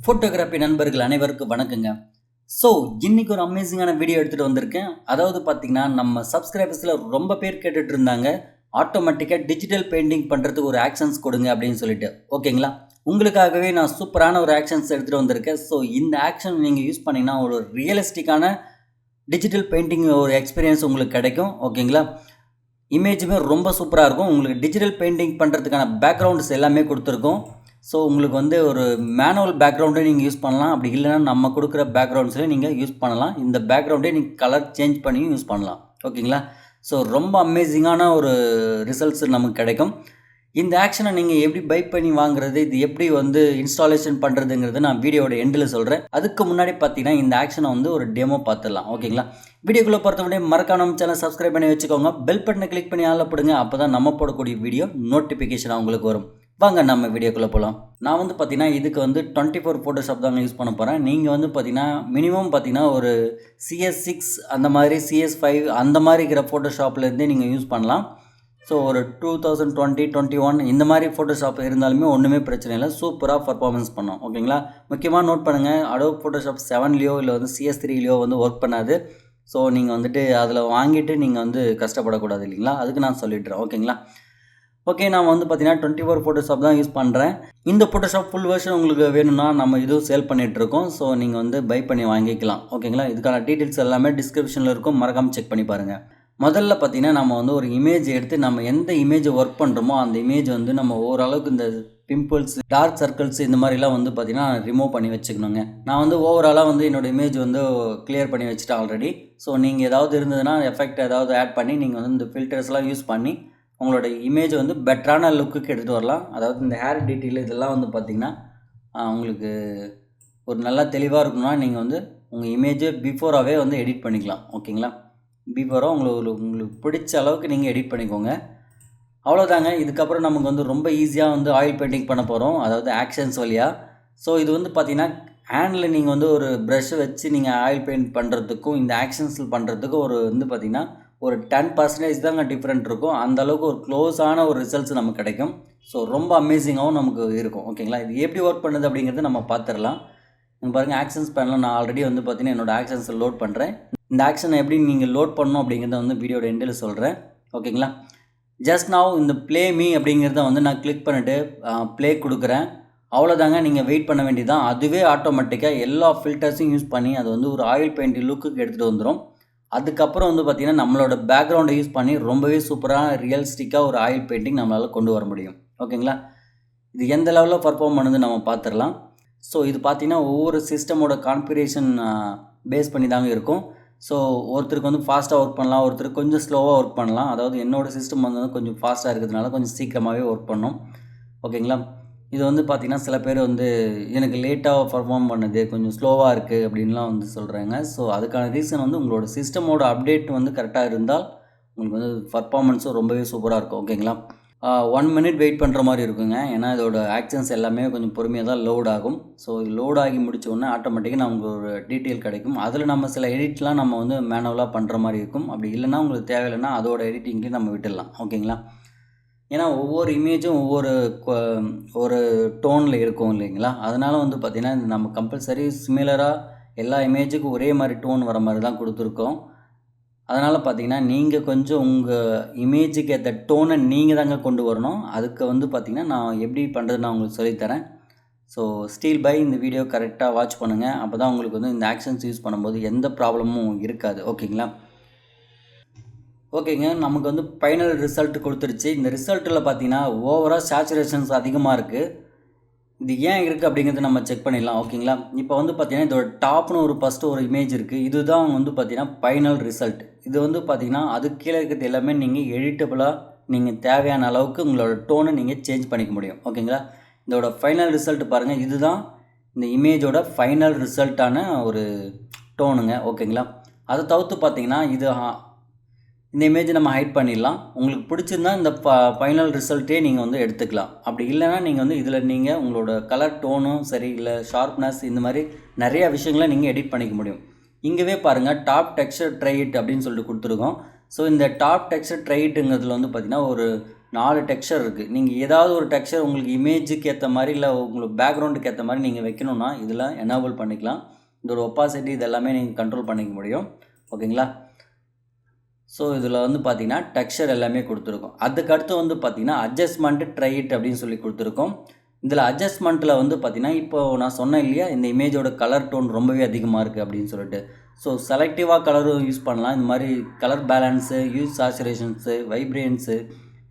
Photography நண்பர்கள் அனைவருக்கும் வணக்கங்க. ஸோ இன்னைக்கு ஒரு அமேசிங்கான வீடியோ எடுத்துகிட்டு வந்திருக்கேன். அதாவது பார்த்தீங்கன்னா நம்ம சப்ஸ்கிரைபர்ஸில் ரொம்ப பேர் கேட்டுட்டு இருந்தாங்க, ஆட்டோமேட்டிக்காக டிஜிட்டல் பெயிண்டிங் பண்ணுறதுக்கு ஒரு ஆக்ஷன்ஸ் கொடுங்க அப்படின்னு சொல்லிட்டு. ஓகேங்களா, உங்களுக்காகவே நான் சூப்பரான ஒரு ஆக்ஷன்ஸ் எடுத்துகிட்டு வந்திருக்கேன். ஸோ இந்த ஆக்ஷன் நீங்கள் யூஸ் பண்ணிங்கன்னா ஒரு ரியலிஸ்டிக்கான டிஜிட்டல் பெயிண்டிங் ஒரு எக்ஸ்பீரியன்ஸ் உங்களுக்கு கிடைக்கும். ஓகேங்களா, இமேஜுமே ரொம்ப சூப்பராக இருக்கும். உங்களுக்கு டிஜிட்டல் பெயிண்டிங் பண்ணுறதுக்கான பேக்ரவுண்ட்ஸ் எல்லாமே கொடுத்துருக்கோம். ஸோ உங்களுக்கு ஒரு மேனுவல் பேக்ரவுண்டே நீங்கள் யூஸ் பண்ணலாம். அப்படி இல்லைன்னா நம்ம கொடுக்குற பேக்ரவுண்ட்ஸில் நீங்கள் யூஸ் பண்ணலாம். இந்த பேக்ரவுண்டே நீங்கள் கலர் சேஞ்ச் பண்ணி யூஸ் பண்ணலாம். ஓகேங்களா, ஸோ ரொம்ப அமேசிங்கான ஒரு ரிசல்ட்ஸ் நமக்கு கிடைக்கும். இந்த ஆக்ஷனை நீங்கள் எப்படி பை பண்ணி வாங்குறது, இது எப்படி இன்ஸ்டாலேஷன் பண்ணுறதுங்கிறது நான் வீடியோட எண்டில் சொல்கிறேன். அதுக்கு முன்னாடி பார்த்தீங்கன்னா இந்த ஆக்ஷனை ஒரு டெமோ பார்த்துடலாம். ஓகேங்களா, வீடியோக்குள்ளே பொறுத்த முடியும் மறக்காம நம்ம சேனல் சப்ஸ்கிரைப் பண்ணி வச்சுக்கோங்க. பெல் பட்டனை கிளிக் பண்ணி ஆள போடுங்க. அப்போ தான் நம்ம போடக்கூடிய வீடியோ நோட்டிஃபிகேஷன் உங்களுக்கு வரும். வாங்க நம்ம வீடியோக்குள்ளே போகலாம். நான் பார்த்தீங்கன்னா இதுக்கு 24 ஃபோட்டோஷாப் தாங்க யூஸ் பண்ண போகிறேன். நீங்கள் பார்த்தீங்கன்னா மினிமம் பார்த்தீங்கன்னா ஒரு CS6 அந்த மாதிரி CS5 அந்த மாதிரி இருக்கிற ஃபோட்டோஷாப்லேருந்தே நீங்கள் யூஸ் பண்ணலாம். ஸோ ஒரு 2020, 21 இந்த மாதிரி ஃபோட்டோஷாப் இருந்தாலுமே ஒன்றுமே பிரச்சனை இல்லை, சூப்பராக பர்ஃபார்மன்ஸ் பண்ணோம். ஓகேங்களா, முக்கியமாக நோட் பண்ணுங்கள், அடோப் ஃபோட்டோஷாப் 7லையோ இல்லை CS3லையோ ஒர்க் பண்ணாது. ஸோ நீங்கள் அதில் வாங்கிட்டு நீங்கள் கஷ்டப்படக்கூடாது இல்லைங்களா, அதுக்கு நான் சொல்லிடுறேன். ஓகேங்களா, ஓகே, நான் பார்த்தீங்கன்னா 24 ஃபோட்டோஷாப் தான் யூஸ் பண்ணுறேன். இந்த ஃபோட்டோஷாப் ஃபுல் வெர்ஷன் உங்களுக்கு வேணும்னா நம்ம இதுவும் சேல் பண்ணிகிட்ருக்கோம். ஸோ நீங்கள் பை பண்ணி வாங்கிக்கலாம். ஓகேங்களா, இதுக்கான டீட்டெயில்ஸ் எல்லாமே டிஸ்கிரிப்ஷனில் இருக்கும், மறக்காமல் செக் பண்ணி பாருங்கள். முதல்ல பார்த்தீங்கன்னா நம்ம ஒரு இமேஜ் எடுத்து நம்ம எந்த இமேஜை ஒர்க் பண்ணுறோமோ அந்த இமேஜ் நம்ம ஓரளவுக்கு இந்த பிம்பிள்ஸ், டார்க் சர்க்கிள்ஸ் இந்த மாதிரிலாம் பார்த்தீங்கன்னா ரிமூவ் பண்ணி வச்சுக்கணுங்க. நான் ஓவராலாக என்னோடய இமேஜ் கிளியர் பண்ணி வச்சுட்டேன் ஆல்ரெடி. ஸோ நீங்கள் ஏதாவது இருந்ததுன்னா எஃபெக்ட் ஏதாவது ஆட் பண்ணி நீங்கள் இந்த ஃபில்டர்ஸ்லாம் யூஸ் பண்ணி உங்களோட இமேஜ் பெட்டரான லுக்குக்கு எடுத்துகிட்டு வரலாம். அதாவது இந்த ஹேர் டீட்டெயில் இதெல்லாம் பார்த்திங்கன்னா உங்களுக்கு ஒரு நல்லா தெளிவாக இருக்கணும்னா நீங்கள் உங்கள் இமேஜை பிஃபோராகவே எடிட் பண்ணிக்கலாம். ஓகேங்களா, பிஃபோராக உங்களுக்கு பிடிச்ச அளவுக்கு நீங்கள் எடிட் பண்ணிக்கோங்க. அவ்வளோதாங்க. இதுக்கப்புறம் நமக்கு ரொம்ப ஈஸியாக ஆயில் பெயிண்டிங் பண்ண போகிறோம், அதாவது ஆக்ஷன்ஸ் வழியாக. ஸோ இது பார்த்திங்கன்னா ஹேண்டில் நீங்கள் ஒரு ப்ரஷ்ஷை வச்சு நீங்கள் ஆயில் பெயிண்ட் பண்ணுறதுக்கும் இந்த ஆக்ஷன்ஸில் பண்ணுறதுக்கும் பார்த்திங்கன்னா ஒரு 10% தாங்க டிஃப்ரெண்ட் இருக்கும். அந்தளவுக்கு ஒரு க்ளோஸான ஒரு ரிசல்ட்ஸ் நமக்கு கிடைக்கும். ஸோ ரொம்ப அமேசிங்காகவும் நமக்கு இருக்கும். ஓகேங்களா, இது எப்படி ஒர்க் பண்ணுது அப்படிங்கிறது நம்ம பார்த்துடலாம். நீங்கள் பாருங்கள், ஆக்ஷன்ஸ் பேனலில் நான் ஆல்ரெடி பார்த்தீங்கன்னா என்னோடய ஆக்ஷன்ஸை லோட் பண்ணுறேன். இந்த ஆக்ஷனை எப்படி நீங்கள் லோட் பண்ணணும் அப்படிங்கிறத வீடியோட எண்டில் சொல்கிறேன். ஓகேங்களா, ஜஸ்ட் நான் இந்த ப்ளே மீ அப்படிங்கிறத நான் கிளிக் பண்ணிவிட்டு ப்ளே கொடுக்குறேன். அவ்வளோதாங்க, நீங்கள் வெயிட் பண்ண வேண்டியதான். அதுவே ஆட்டோமேட்டிக்காக எல்லா ஃபில்டர்ஸையும் யூஸ் பண்ணி அது ஒரு ஆயில் பெயிண்ட் லுக்குக்கு எடுத்துகிட்டு வந்துடும். அதுக்கப்புறம் பார்த்திங்கன்னா நம்மளோட பேக்ரவுண்டை யூஸ் பண்ணி ரொம்பவே சூப்பரான ரியல்ஸ்டிக்காக ஒரு ஆயில் பெயிண்டிங் நம்மளால் கொண்டு வர முடியும். ஓகேங்களா, இது எந்த லெவலில் பர்ஃபார்ம் பண்ணுது நம்ம பார்த்துடலாம். ஸோ இது பார்த்திங்கன்னா ஒவ்வொரு சிஸ்டமோட கான்ஃபிகரேஷன் பேஸ் பண்ணி தாங்க இருக்கும். ஸோ ஒருத்தருக்கு ஃபாஸ்ட்டாக ஒர்க் பண்ணலாம், ஒருத்தருக்கு கொஞ்சம் ஸ்லோவாக ஒர்க் பண்ணலாம். அதாவது என்னோடய சிஸ்டம் கொஞ்சம் ஃபாஸ்ட்டாக இருக்கிறதுனால கொஞ்சம் சீக்கிரமாகவே ஒர்க் பண்ணும். ஓகேங்களா, இது பார்த்திங்கன்னா சில பேர் எனக்கு லேட்டாக பர்ஃபார்ம் பண்ணுது, கொஞ்சம் ஸ்லோவாக இருக்குது அப்படின்லாம் சொல்கிறாங்க. ஸோ அதுக்கான ரீசன் உங்களோட சிஸ்டமோட அப்டேட் கரெக்டாக இருந்தால் உங்களுக்கு பர்ஃபார்மன்ஸும் ரொம்பவே சூப்பராக இருக்கும். ஓகேங்களா, 1 மினிட் வெயிட் பண்ணுற மாதிரி இருக்குங்க. ஏன்னா இதோட ஆக்ஷன்ஸ் எல்லாமே கொஞ்சம் பொறுமையாக தான் லோட் ஆகும். ஸோ லோட் ஆகி முடித்த உடனே ஆட்டோமேட்டிக்காக நமக்கு ஒரு டீட்டெயில் கிடைக்கும். அதில் நம்ம சில எடிட்லாம் நம்ம மேனுவலாக பண்ணுற மாதிரி இருக்கும். அப்படி இல்லைன்னா உங்களுக்கு தேவையில்லைன்னா அதோட எடிட்டிங்லேயும் நம்ம விட்டுடலாம். ஓகேங்களா, ஏன்னா ஒவ்வொரு இமேஜும் ஒரு டோனில் இருக்கும் இல்லைங்களா, அதனால் பார்த்திங்கன்னா நம்ம கம்பல்சரி சிமிலராக எல்லா இமேஜுக்கும் ஒரே மாதிரி டோன் வர மாதிரி தான் கொடுத்துருக்கோம். அதனால் பார்த்திங்கன்னா நீங்கள் கொஞ்சம் உங்கள் இமேஜுக்கு ஏற்ற டோனை நீங்கள் தாங்க கொண்டு வரணும். அதுக்கு பார்த்திங்கன்னா நான் எப்படி பண்ணுறது நான் உங்களுக்கு சொல்லித்தரேன். ஸோ ஸ்டீல் பை இந்த வீடியோ கரெக்டாக வாட்ச் பண்ணுங்கள். அப்போ தான் உங்களுக்கு இந்த ஆக்ஷன்ஸ் யூஸ் பண்ணும்போது எந்த ப்ராப்ளமும் இருக்காது. ஓகேங்களா, ஓகேங்க, நமக்கு ஃபைனல் ரிசல்ட் கொடுத்துருச்சு. இந்த ரிசல்ட்டில் பார்த்தீங்கன்னா ஓவராக சேச்சுரேஷன்ஸ் அதிகமாக இருக்குது. இது ஏன் இருக்குது அப்படிங்கிறத நம்ம செக் பண்ணிடலாம். ஓகேங்களா, இப்போ பார்த்தீங்கன்னா இதோட டாப்னு ஃபஸ்ட்டு ஒரு இமேஜ் இருக்குது. இதுதான் பார்த்தீங்கன்னா ஃபைனல் ரிசல்ட். இது பார்த்தீங்கன்னா அதுக்கு கீழே இருக்கிறது எல்லாமே நீங்கள் எடிட்டபுளாக நீங்கள் தேவையான அளவுக்கு உங்களோட டோனை நீங்கள் சேஞ்ச் பண்ணிக்க முடியும். ஓகேங்களா, இதோட ஃபைனல் ரிசல்ட் பாருங்கள், இதுதான் இந்த இமேஜோட ஃபைனல் ரிசல்ட்டான ஒரு டோனுங்க. ஓகேங்களா, அதை தவிர்த்து பார்த்தீங்கன்னா இந்த இமேஜை நம்ம ஹைட் பண்ணிடலாம். உங்களுக்கு பிடிச்சிருந்தா இந்த ஃபைனல் ரிசல்ட்டே நீங்கள் எடுத்துக்கலாம். அப்படி இல்லைனா நீங்கள் இதில் நீங்கள் உங்களோட கலர் டோனும் சரி, இல்லை ஷார்ப்னஸ், இந்த மாதிரி நிறையா விஷயங்களை நீங்கள் எடிட் பண்ணிக்க முடியும். இங்கேவே பாருங்கள், டாப் டெக்ஸ்சர் ட்ரை இட் அப்படின்னு சொல்லிட்டு கொடுத்துருக்கோம். ஸோ இந்த டாப் டெக்ஸ்சர் ட்ரை இட்டுங்கிறதுல பார்த்திங்கன்னா ஒரு 4 டெக்ஸ்சர் இருக்குது. நீங்கள் ஏதாவது ஒரு டெக்ஸ்சர் உங்களுக்கு இமேஜுக்கு ஏற்ற மாதிரி இல்லை உங்களுக்கு பேக்ரவுண்டுக்கு ஏற்ற மாதிரி நீங்கள் வைக்கணும்னா இதில் எனேபிள் பண்ணிக்கலாம். இதோட ஒப்பாசிட்டி இது எல்லாமே நீங்கள் கண்ட்ரோல் பண்ணிக்க முடியும். ஓகேங்களா? ஸோ இதில் வந்து பார்த்திங்கன்னா டெக்ஸ்சர் எல்லாமே கொடுத்துருக்கோம். அதுக்கடுத்து வந்து பார்த்திங்கன்னா அட்ஜஸ்ட்மெண்ட்டு ட்ரை இட் அப்படின்னு சொல்லி கொடுத்துருக்கோம். இதில் அட்ஜஸ்ட்மெண்ட்டில் வந்து பார்த்திங்கன்னா இப்போது நான் சொன்னேன் இல்லையா, இந்த இமேஜோட கலர் டோன் ரொம்பவே அதிகமாக இருக்குது அப்படின்னு சொல்லிட்டு. ஸோ செலக்டிவாக கலரும் யூஸ் பண்ணலாம். இந்த மாதிரி colour balance, use saturations, vibrance,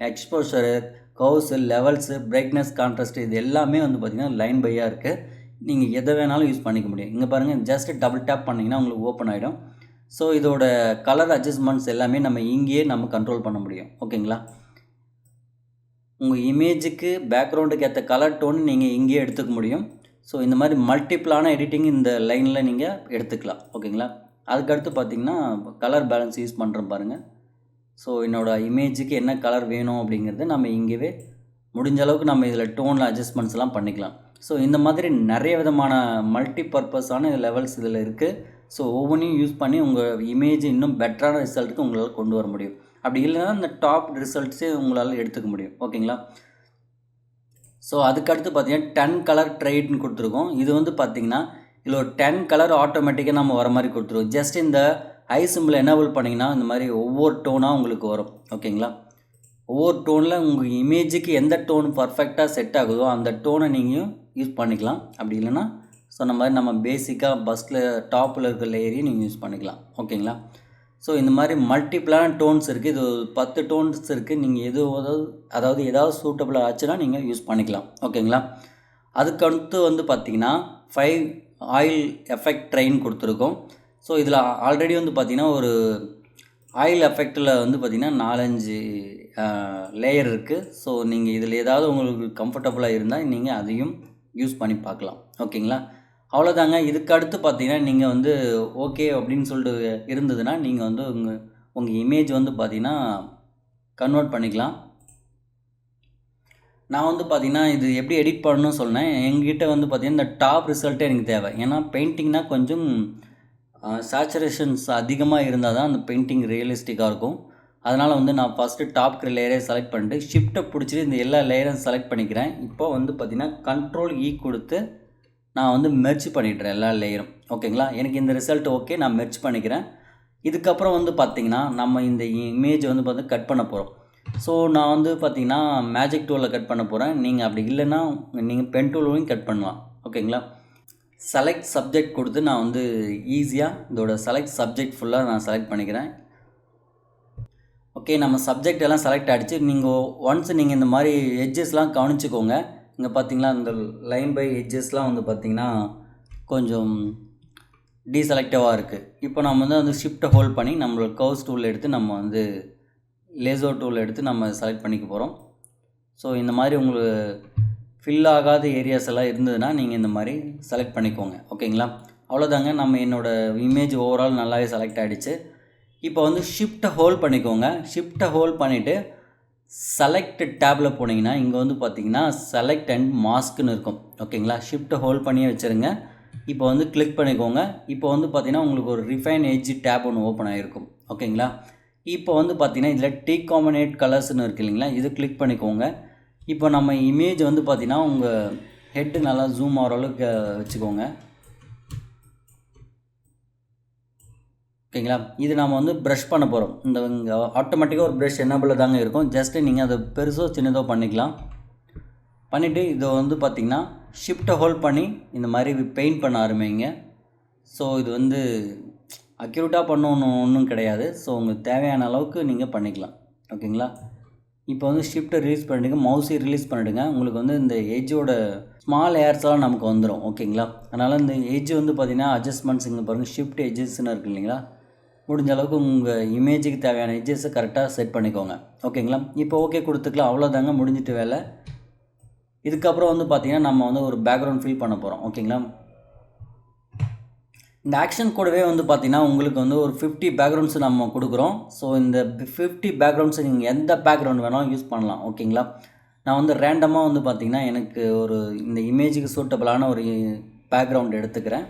exposure, curves, levels, brightness, contrast இது எல்லாமே வந்து பார்த்திங்கன்னா லைன் பையாக இருக்குது. நீங்கள் எதை வேணாலும் யூஸ் பண்ணிக்க முடியும். இங்கே பாருங்கள், ஜஸ்ட் டபுள் டேப் பண்ணிங்கன்னா உங்களுக்கு ஓப்பன் ஆகிடும். ஸோ இதோட கலர் அட்ஜஸ்ட்மெண்ட்ஸ் எல்லாமே நம்ம இங்கேயே நம்ம கண்ட்ரோல் பண்ண முடியும். ஓகேங்களா? உங்கள் இமேஜுக்கு பேக்ரவுண்டுக்கு ஏற்ற கலர் டோன் நீங்கள் இங்கேயே எடுத்துக்க முடியும். ஸோ இந்த மாதிரி மல்டிப்ளான எடிட்டிங் இந்த லைனில் நீங்கள் எடுத்துக்கலாம். ஓகேங்களா? அதுக்கடுத்து பார்த்திங்கன்னா கலர் பேலன்ஸ் யூஸ் பண்ணுறோம் பாருங்கள். ஸோ என்னோடய இமேஜுக்கு என்ன கலர் வேணும் அப்படிங்கிறது நம்ம இங்கேயே முடிஞ்ச அளவுக்கு நம்ம இதில் டோனில் அட்ஜஸ்ட்மெண்ட்ஸ்லாம் பண்ணிக்கலாம். ஸோ இந்த மாதிரி நிறைய விதமான மல்டி பர்பஸான லெவல்ஸ் இதில் இருக்குது. ஸோ ஒவ்வொன்றையும் யூஸ் பண்ணி உங்கள் இமேஜ் இன்னும் பெட்டரான ரிசல்ட்டுக்கு உங்களால் கொண்டு வர முடியும். அப்படி இல்லைன்னா இந்த டாப் ரிசல்ட்ஸே உங்களால் எடுத்துக்க முடியும். ஓகேங்களா? ஸோ அதுக்கடுத்து பார்த்திங்கன்னா 10 கலர் ட்ரைட்னு கொடுத்துருக்கோம். இது வந்து பார்த்திங்கன்னா இதில் ஒரு 10 கலர் ஆட்டோமேட்டிக்காக நம்ம வர மாதிரி கொடுத்துருவோம். ஜஸ்ட் இந்த ஐ சிம்பிள் எனேபிள் பண்ணிங்கன்னா இந்த மாதிரி ஒவ்வொரு டோனாக உங்களுக்கு வரும். ஓகேங்களா? ஒவ்வொரு டோனில் உங்கள் இமேஜுக்கு எந்த டோன் பர்ஃபெக்டாக செட் ஆகுதோ அந்த டோனை நீங்கள் யூஸ் பண்ணிக்கலாம். அப்படி இல்லைன்னா சொன்ன மாதிரி நம்ம பேசிக்காக பஸ்ஸில் டாப்பில் இருக்கிற லேயரையும் நீங்கள் யூஸ் பண்ணிக்கலாம். ஓகேங்களா? ஸோ இந்த மாதிரி மல்டிப்ளான டோன்ஸ் இருக்குது. இது 10 டோன்ஸ் இருக்குது. நீங்கள் ஏதாவது சூட்டபுளாக ஆச்சுன்னா நீங்கள் யூஸ் பண்ணிக்கலாம். ஓகேங்களா? அதுக்கடுத்து வந்து பார்த்திங்கன்னா 5 ஆயில் எஃபெக்ட் ட்ரெயின் கொடுத்துருக்கோம். ஸோ இதில் ஆல்ரெடி வந்து பார்த்திங்கன்னா ஒரு ஆயில் எஃபெக்டில் வந்து பார்த்திங்கன்னா 4-5 லேயர் இருக்குது. ஸோ நீங்கள் இதில் ஏதாவது உங்களுக்கு கம்ஃபர்டபுளாக இருந்தால் நீங்கள் அதையும் யூஸ் பண்ணி பார்க்கலாம். ஓகேங்களா? அவ்வளோதாங்க. இதுக்கு அடுத்து பார்த்தீங்கன்னா நீங்கள் வந்து ஓகே அப்படின்னு சொல்லிட்டு இருந்ததுன்னா நீங்கள் வந்து உங்கள் இமேஜ் வந்து பார்த்தீங்கன்னா கன்வெர்ட் பண்ணிக்கலாம். நான் வந்து பார்த்தீங்கன்னா இது எப்படி எடிட் பண்ணணும்னு சொன்னேன். எங்கிட்ட வந்து பார்த்தீங்கன்னா இந்த டாப் ரிசல்ட்டே எனக்கு தேவை. ஏன்னா பெயிண்டிங்னா கொஞ்சம் சேச்சுரேஷன்ஸ் அதிகமாக இருந்தால் தான் அந்த பெயிண்டிங் ரியலிஸ்டிக்காக இருக்கும். அதனால் வந்து நான் ஃபஸ்ட்டு டாப் லேயரை செலக்ட் பண்ணிட்டு ஷிஃப்ட்டை பிடிச்சிட்டு இந்த எல்லா லேயரும் செலக்ட் பண்ணிக்கிறேன். இப்போ வந்து பார்த்திங்கன்னா கண்ட்ரோல் இ கொடுத்து நான் வந்து மெர்ஜ் பண்ணிடுறேன் எல்லா லேயரும். ஓகேங்களா? எனக்கு இந்த ரிசல்ட் ஓகே, நான் மெர்ஜ் பண்ணிக்கிறேன். இதுக்கப்புறம் வந்து பார்த்திங்கன்னா நம்ம இந்த இமேஜ் வந்து பார்த்து கட் பண்ண போகிறோம். ஸோ நான் வந்து பார்த்திங்கன்னா மேஜிக் டூலில் கட் பண்ண போகிறேன். நீங்கள் அப்படி இல்லைன்னா நீங்கள் பென் டூலையும் கட் பண்ணலாம். ஓகேங்களா? செலக்ட் சப்ஜெக்ட் கொடுத்து நான் வந்து ஈஸியாக இதோட செலக்ட் சப்ஜெக்ட் ஃபுல்லாக நான் செலக்ட் பண்ணிக்கிறேன். ஓகே, நம்ம சப்ஜெக்ட் எல்லாம் செலக்ட் ஆகிடுச்சு. நீங்கள் ஒன்ஸ் நீங்கள் இந்த மாதிரி எட்ஜஸ்லாம் கவனிச்சுக்கோங்க. இங்கே பார்த்தீங்களா இந்த லைன் பை எட்ஜஸ்லாம் வந்து பார்த்திங்கன்னா கொஞ்சம் டீசெலக்டிவாக இருக்குது. இப்போ நம்ம வந்து அந்த ஷிஃப்ட்டை ஹோல்ட் பண்ணி நம்மளோட கர்வ்ஸ் டூல் எடுத்து நம்ம வந்து லேசோ டூல் எடுத்து நம்ம செலக்ட் பண்ணிக்க போகிறோம். ஸோ இந்த மாதிரி உங்களுக்கு ஃபில் ஆகாத ஏரியாஸ் எல்லாம் இருந்ததுன்னா நீங்கள் இந்த மாதிரி செலக்ட் பண்ணிக்கோங்க. ஓகேங்களா? அவ்வளோதாங்க. நம்ம என்னோடய இமேஜ் ஓவரால் நல்லாவே செலக்ட் ஆகிடுச்சு. இப்போ வந்து ஷிஃப்ட்டை ஹோல்ட் பண்ணிக்கோங்க. ஷிஃப்ட்டை ஹோல்ட் பண்ணிவிட்டு செலக்ட் டேப்பில் போனீங்கன்னா இங்கே வந்து பார்த்தீங்கன்னா செலக்ட் அண்ட் மாஸ்க்குன்னு இருக்கும். ஓகேங்களா? ஷிஃப்ட்டை ஹோல்ட் பண்ணியே வச்சுருங்க. இப்போ வந்து கிளிக் பண்ணிக்கோங்க. இப்போ வந்து பார்த்திங்கன்னா உங்களுக்கு ஒரு ரிஃபைன் எட்ஜ் டேப் ஒன்று ஓப்பன் ஆகிருக்கும். ஓகேங்களா? இப்போ வந்து பார்த்திங்கன்னா இதில் டீகாம்பினேட் கலர்ஸ்னு இருக்குது இல்லைங்களா, இது கிளிக் பண்ணிக்கோங்க. இப்போ நம்ம இமேஜ் வந்து பார்த்திங்கன்னா உங்கள் ஹெட்டு நல்லா ஜூம் ஆகிற அளவுக்கு வச்சுக்கோங்க. ஓகேங்களா? இது நம்ம வந்து ப்ரஷ் பண்ண போகிறோம். இந்த இங்கே ஆட்டோமேட்டிக்காக ஒரு ப்ரஷ் என்னபிள் தாங்க இருக்கும். ஜஸ்ட்டு நீங்கள் அதை பெருசோ சின்னதோ பண்ணிக்கலாம். பண்ணிவிட்டு இதை வந்து பார்த்திங்கன்னா ஷிஃப்ட்டை ஹோல்ட் பண்ணி இந்த மாதிரி பெயிண்ட் பண்ண ஆரம்பிங்க. ஸோ இது வந்து அக்யூரேட்டாக பண்ணணும் ஒன்றும் கிடையாது. ஸோ உங்களுக்கு தேவையான அளவுக்கு நீங்கள் பண்ணிக்கலாம். ஓகேங்களா? இப்போ வந்து ஷிஃப்ட்டை ரிலீஸ் பண்ணிவிடுங்க, மவுஸை ரிலீஸ் பண்ணிவிடுங்க. உங்களுக்கு வந்து இந்த எட்ஜோட ஸ்மால் ஏர்ஸ்லாம் நமக்கு வந்துடும். ஓகேங்களா? அதனால் இந்த எட்ஜ் வந்து பார்த்திங்கன்னா அட்ஜஸ்ட்மெண்ட்ஸ் இங்கே பாருங்கள், ஷிஃப்ட் எட்ஜஸ்ன்னு இருக்குது இல்லைங்களா, முடிஞ்ச அளவுக்கு உங்கள் இமேஜுக்கு தேவையான எட்ஜஸை கரெக்டாக செட் பண்ணிக்கோங்க. ஓகேங்களா? இப்போ ஓகே கொடுத்துக்கலாம். அவ்வளோதாங்க, முடிஞ்சிட்டு வேலை. இதுக்கப்புறம் வந்து பார்த்திங்கன்னா நம்ம வந்து ஒரு பேக்ரவுண்ட் ஃபில் பண்ண போகிறோம். ஓகேங்களா? இந்த ஆக்ஷன் கூடவே வந்து பார்த்திங்கன்னா உங்களுக்கு வந்து ஒரு 50 பேக்ரவுண்ட்ஸ் நம்ம கொடுக்குறோம். ஸோ இந்த 50 பேக்ரவுண்ட்ஸை நீங்கள் எந்த பேக்ரவுண்ட் வேணாலும் யூஸ் பண்ணலாம். ஓகேங்களா? நான் வந்து ரேண்டமாக வந்து பார்த்திங்கன்னா எனக்கு ஒரு இந்த இமேஜுக்கு சூட்டபிளான ஒரு பேக்ரவுண்ட் எடுத்துக்கிறேன்.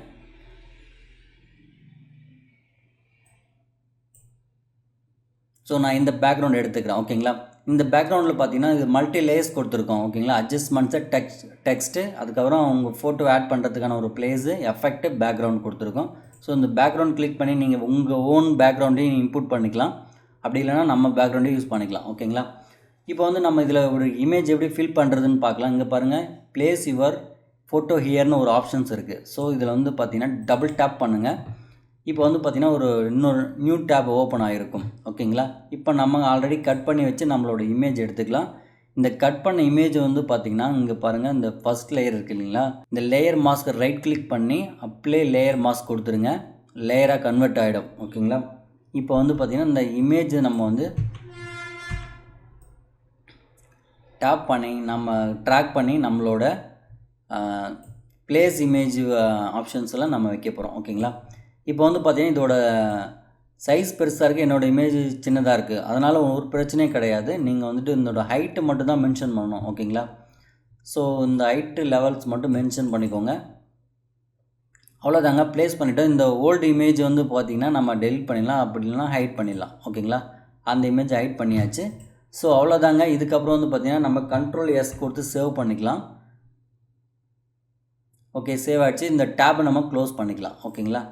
ஸோ நான் இந்த பேக்ரவுண்ட் எடுத்துக்கிறேன். ஓகேங்களா? இந்த பேக்ரவுண்டில் பார்த்தீங்கன்னா இது மல்டி லேயர்ஸ் கொடுத்துருக்கோம் ஓகேங்களா. அட்ஜஸ்ட்மெண்ட்ஸு டெக்ஸ்ட்டு அதுக்கப்புறம் உங்கள் ஃபோட்டோ ஆட் பண்ணுறதுக்கான ஒரு ப்ளேஸு எஃபெக்ட்டு பேக்ரவுண்ட் கொடுத்துருக்கோம். ஸோ இந்த பேக்ரவுண்ட் கிளிக் பண்ணி நீங்கள் உங்கள் ஓன் பேக்ரவுண்டையும் இன்புட் பண்ணிக்கலாம், அப்படி இல்லைனா நம்ம பேக்ரவுண்டையும் யூஸ் பண்ணிக்கலாம் ஓகேங்களா. இப்போ வந்து நம்ம இதில் ஒரு இமேஜ் எப்படி ஃபில் பண்ணுறதுன்னு பார்க்கலாம். இங்கே பாருங்கள், ப்ளேஸ் யுவர் ஃபோட்டோ ஹியர்னு ஒரு ஆப்ஷன்ஸ் இருக்குது. ஸோ இதில் வந்து பார்த்திங்கன்னா டபுள் டேப் பண்ணுங்கள். இப்போ வந்து பார்த்திங்கன்னா ஒரு இன்னொரு நியூ டேப் ஓப்பன் ஆகிருக்கும் ஓகேங்களா. இப்போ நம்ம ஆல்ரெடி கட் பண்ணி வச்சு நம்மளோட இமேஜ் எடுத்துக்கலாம். இந்த கட் பண்ண இமேஜ் வந்து பார்த்திங்கன்னா இங்கே பாருங்கள், இந்த ஃபஸ்ட் லேயர் இருக்குது இல்லைங்களா, இந்த லேயர் மாஸ்க்கை ரைட் கிளிக் பண்ணி அப்ளை லேயர் மாஸ்க் கொடுத்துருங்க. லேயராக கன்வெர்ட் ஆகிடும் ஓகேங்களா. இப்போ வந்து பார்த்திங்கன்னா இந்த இமேஜ் நம்ம வந்து டேப் பண்ணி நம்ம ட்ராக் பண்ணி நம்மளோட ப்ளேஸ் இமேஜ் ஆப்ஷன்ஸ்லாம் நம்ம வைக்க போகிறோம் ஓகேங்களா. இப்போ வந்து பார்த்திங்கன்னா இதோட சைஸ் பெருசாக இருக்குது, என்னோடய இமேஜ் சின்னதாக இருக்குது, அதனால் ஒரு பிரச்சனையும் கிடையாது. நீங்கள் வந்துட்டு இதோட ஹைட்டு மட்டும் தான் மென்ஷன் பண்ணணும் ஓகேங்களா. ஸோ இந்த ஹைட்டு லெவல்ஸ் மட்டும் மென்ஷன் பண்ணிக்கோங்க. அவ்வளோதாங்க, ப்ளேஸ் பண்ணிவிட்டோம். இந்த ஓல்டு இமேஜ் வந்து பார்த்திங்கன்னா நம்ம டெலிட் பண்ணிடலாம், அப்படி இல்லைனா ஹைட் பண்ணிடலாம் ஓகேங்களா. அந்த இமேஜ் ஹைட் பண்ணியாச்சு. ஸோ அவ்வளோதாங்க. இதுக்கப்புறம் வந்து பார்த்திங்கன்னா நம்ம Ctrl S கொடுத்து சேவ் பண்ணிக்கலாம். ஓகே, சேவ் ஆகிடுச்சு. இந்த டேப்பை நம்ம க்ளோஸ் பண்ணிக்கலாம் ஓகேங்களா.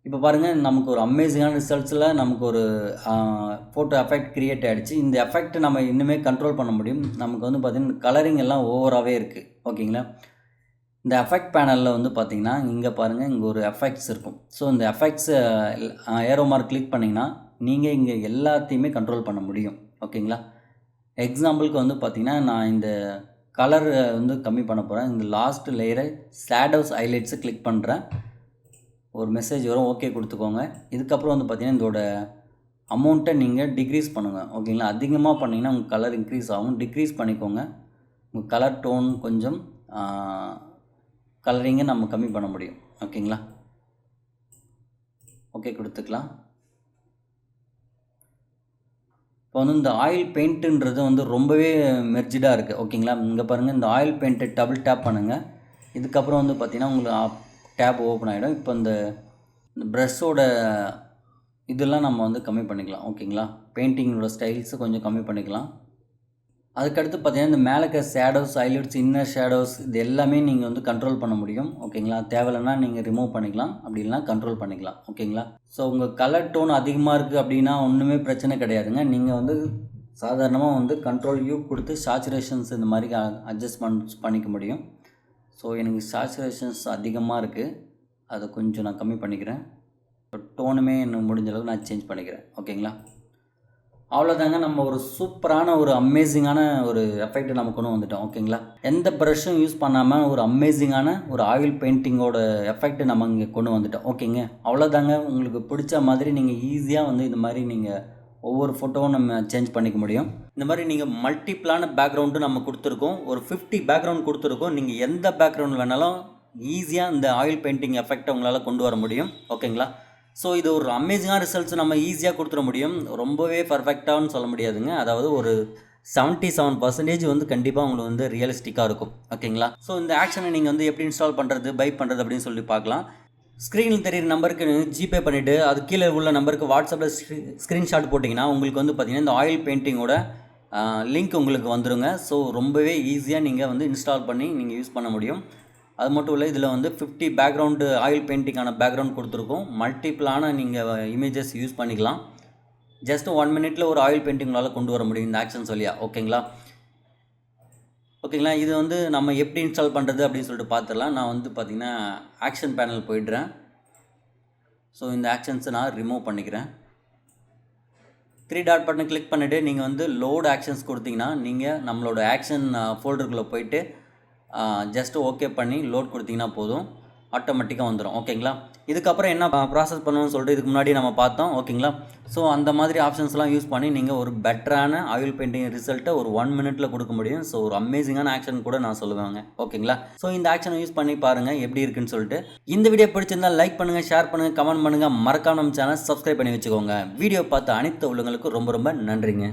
இப்போ பாருங்கள், நமக்கு ஒரு அமேசிங்கான ரிசல்ட்ஸில் நமக்கு ஒரு ஃபோட்டோ எஃபெக்ட் க்ரியேட் ஆகிடுச்சு. இந்த எஃபெக்ட் நம்ம இன்னுமே கண்ட்ரோல் பண்ண முடியும். நமக்கு வந்து பார்த்திங்கன்னா கலரிங் எல்லாம் ஓவராகவே இருக்குது ஓகேங்களா. இந்த எஃபெக்ட் பேனலில் வந்து பார்த்திங்கன்னா இங்கே பாருங்கள், இங்கே ஒரு எஃபெக்ட்ஸ் இருக்கும். ஸோ இந்த எஃபெக்ட்ஸ் ஏரோ மார்க் கிளிக் பண்ணிங்கன்னா நீங்கள் இங்கே எல்லாத்தையுமே கண்ட்ரோல் பண்ண முடியும் ஓகேங்களா. எக்ஸாம்பிளுக்கு வந்து பார்த்திங்கன்னா நான் இந்த கலர் வந்து கம்மி பண்ண போகிறேன். இந்த லாஸ்ட் லேயரை ஷேடோஸ் ஹைலைட்ஸை கிளிக் பண்ணுறேன். ஒரு மெசேஜ் வரும், ஓகே கொடுத்துக்கோங்க. இதுக்கப்புறம் வந்து பார்த்திங்கன்னா இதோட அமௌண்ட்டை நீங்கள் டிக்ரீஸ் பண்ணுங்கள் ஓகேங்களா. அதிகமாக பண்ணிங்கன்னா உங்கள் கலர் இன்க்ரீஸ் ஆகும். டிக்ரீஸ் பண்ணிக்கோங்க. உங்கள் கலர் டோன் கொஞ்சம் கலரிங்கை நம்ம கம்மி பண்ண முடியும் ஓகேங்களா. ஓகே கொடுத்துக்கலாம். இப்போ வந்து இந்த ஆயில் பெயிண்ட்டுன்றது வந்து ரொம்பவே மெர்ஜிடாக இருக்குது ஓகேங்களா. இங்கே பாருங்கள், இந்த ஆயில் பெயிண்ட்டை டபுள் டேப் பண்ணுங்கள். இதுக்கப்புறம் வந்து பார்த்திங்கன்னா உங்களுக்கு டேப் ஓப்பன் ஆகிடும். இப்போ இந்த ப்ரஷ்ஷோட இதெல்லாம் நம்ம வந்து கம்மி பண்ணிக்கலாம் ஓகேங்களா. பெயிண்டிங்கோட ஸ்டைல்ஸை கொஞ்சம் கம்மி பண்ணிக்கலாம். அதுக்கடுத்து பார்த்திங்கன்னா இந்த மேலே இருக்க ஷேடோஸ், ஹைலைட்ஸ், இன்னர் ஷேடோஸ் இது எல்லாமே நீங்கள் வந்து கண்ட்ரோல் பண்ண முடியும் ஓகேங்களா. தேவையில்லைன்னா நீங்கள் ரிமூவ் பண்ணிக்கலாம், அப்படி இல்லைனா கண்ட்ரோல் பண்ணிக்கலாம் ஓகேங்களா. ஸோ உங்கள் கலர் டோன் அதிகமாக இருக்குது அப்படின்னா ஒன்றுமே பிரச்சனை கிடையாதுங்க. நீங்கள் வந்து சாதாரணமாக வந்து Ctrl U கொடுத்து சேச்சுரேஷன்ஸ் இந்த மாதிரி அட்ஜஸ்ட்மெண்ட்ஸ் பண்ணிக்க முடியும். ஸோ எனக்கு சேச்சுரேஷன்ஸ் அதிகமாக இருக்குது, அதை கொஞ்சம் நான் கம்மி பண்ணிக்கிறேன். இப்போ டோனுமே எனக்கு முடிஞ்ச அளவுக்கு நான் சேஞ்ச் பண்ணிக்கிறேன் ஓகேங்களா. அவ்வளோதாங்க, நம்ம ஒரு சூப்பரான ஒரு அமேசிங்கான ஒரு எஃபெக்ட் நம்ம கொண்டு வந்துட்டோம் ஓகேங்களா. எந்த ப்ரஷ்ஷும் யூஸ் பண்ணாமல் ஒரு அமேசிங்கான ஒரு ஆயில் பெயிண்டிங்கோட எஃபெக்ட் நம்ம இங்கே கொண்டு வந்துட்டோம் ஓகேங்க. அவ்வளோதாங்க, உங்களுக்கு பிடிச்ச மாதிரி நீங்கள் ஈஸியாக வந்து இது மாதிரி நீங்கள் ஒவ்வொரு ஃபோட்டோவும் நம்ம சேஞ்ச் பண்ணிக்க முடியும். இந்த மாதிரி நீங்கள் மல்டிப்ளான பேக்ரவுண்டும் நம்ம கொடுத்துருக்கோம். ஒரு 50 பேக்ரவுண்ட் கொடுத்துருக்கோம். நீங்கள் எந்த பேக்ரவுண்ட் வேணாலும் ஈஸியாக இந்த ஆயில் பெயிண்டிங் எஃபெக்டை உங்களால் கொண்டு வர முடியும் ஓகேங்களா. ஸோ இது ஒரு அமேசிங்கான ரிசல்ட்ஸ் நம்ம ஈஸியாக கொடுத்துட முடியும். ரொம்பவே பர்ஃபெக்டானு சொல்ல முடியாதுங்க. அதாவது ஒரு 77% வந்து கண்டிப்பாக உங்களுக்கு வந்து ரியலிஸ்டிக்காக இருக்கும் ஓகேங்களா. ஸோ இந்த ஆக்ஷனை நீங்கள் வந்து எப்படி இன்ஸ்டால் பண்ணுறது, பை பண்ணுறது அப்படின்னு சொல்லி பார்க்கலாம். ஸ்க்ரீனில் தெரியுற நம்பருக்கு ஜிபே பண்ணிவிட்டு அது கீழே உள்ள நம்பருக்கு வாட்ஸ்அப்பில் ஸ்க்ரீன்ஷாட் போட்டிங்கன்னா உங்களுக்கு வந்து பார்த்திங்கன்னா இந்த ஆயில் பெயிண்டிங்கோட லிங்க் உங்களுக்கு வந்துடுங்க. ஸோ ரொம்பவே ஈஸியாக நீங்கள் வந்து இன்ஸ்டால் பண்ணி நீங்கள் யூஸ் பண்ண முடியும். அது மட்டும் இல்லை, இதில் வந்து 50 பேக்ரவுண்டு ஆயில் பெயிண்டிங்கான பேக்ரவுண்ட் கொடுத்துருக்கோம். மல்டிபிளான நீங்கள் இமேஜஸ் யூஸ் பண்ணிக்கலாம். ஜஸ்ட் 1 மினிட்ல ஒரு ஆயில் பெயிண்டிங் உங்களால் கொண்டு வர முடியும் இந்த ஆக்ஷன்ஸ் வழியாக ஓகேங்களா. ஓகேங்களா, இது வந்து நம்ம எப்படி இன்ஸ்டால் பண்ணுறது அப்படின்னு சொல்லிட்டு பார்த்துடலாம். நான் வந்து பார்த்திங்கன்னா ஆக்ஷன் பேனல் போய்ட்றேன். ஸோ இந்த ஆக்ஷன்ஸை நான் ரிமூவ் பண்ணிக்கிறேன். 3 டாட் பட்டனை கிளிக் பண்ணிவிட்டு நீங்கள் வந்து லோட் ஆக்ஷன்ஸ் கொடுத்தீங்கன்னா நீங்கள் நம்மளோட ஆக்ஷன் ஃபோல்டருக்குள்ளே போயிட்டு ஜஸ்ட்டு ஓகே பண்ணி லோட் கொடுத்தீங்கன்னா போதும், ஆட்டோமேட்டிக்காக வந்துடும் ஓகேங்களா. இதுக்கப்புறம் என்ன ப்ராசஸ் பண்ணணும்னு சொல்லிட்டு இதுக்கு முன்னாடி நம்ம பார்த்தோம் ஓகேங்களா. ஸோ அந்த மாதிரி ஆப்ஷன்ஸ்லாம் யூஸ் பண்ணி நீங்கள் ஒரு பெட்டரான ஆயில் பெயிண்டிங் ரிசல்ட்டை ஒரு 1 மினிட்ல கொடுக்க முடியும். ஸோ ஒரு அமேசிங்கான ஆக்ஷன் கூட நான் சொல்லுவேங்க ஓகேங்களா. ஸோ இந்த ஆக்ஷனை யூஸ் பண்ணி பாருங்கள் எப்படி இருக்குன்னு சொல்லிட்டு. இந்த வீடியோ பிடிச்சிருந்தா லைக் பண்ணுங்கள், ஷேர் பண்ணுங்கள், கமெண்ட் பண்ணுங்கள், மறக்காம நம்ம சேனல் சப்ஸ்கிரைப் பண்ணி வச்சுக்கோங்க. வீடியோ பார்த்த அனைத்து உள்ளவங்களுக்கும் ரொம்ப ரொம்ப நன்றிங்க.